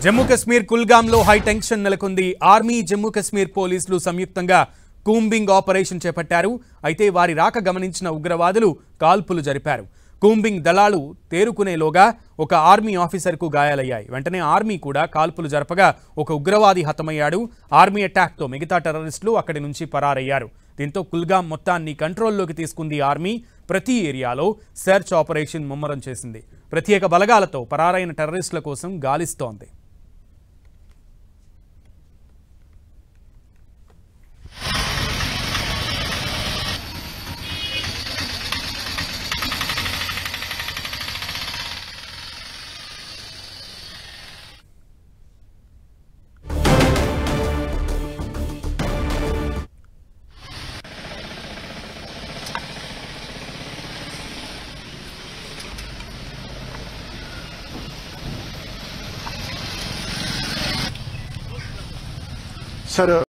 Jammu Kashmir కుల్గాంలో high tension నెలకొంది. Army Jammu Kashmir పోలీసులు సంయుక్తంగా కూంబింగ్ ఆపరేషన్ చేపట్టారు. అయితే వారి రాక గమనించిన ఉగ్రవాదులు కాల్పులు జరిపారు. కూంబింగ్ దళాలు తేరుకునేలోగా ఒక ఆర్మీ ఆఫీసర్కు గాయాలయ్యాయి. వెంటనే ఆర్మీ కూడా కాల్పులు జరపగా ఒక ఉగ్రవాది హతమయ్యాడు. ఆర్మీ అటాక్తో మిగతా టెర్రరిస్టులు అక్కడి నుంచి పరారయ్యారు. దీంతో కుల్గాం మొత్తాన్ని కంట్రోల్లోకి తీసుకుంది ఆర్మీ. ప్రతి ఏరియాలో సెర్చ్ ఆపరేషన్ ముమ్మరం చేసింది. ప్రత్యేక బలగాలతో పరారైన టెర్రరిస్టుల కోసం గాలిస్తోంది. सर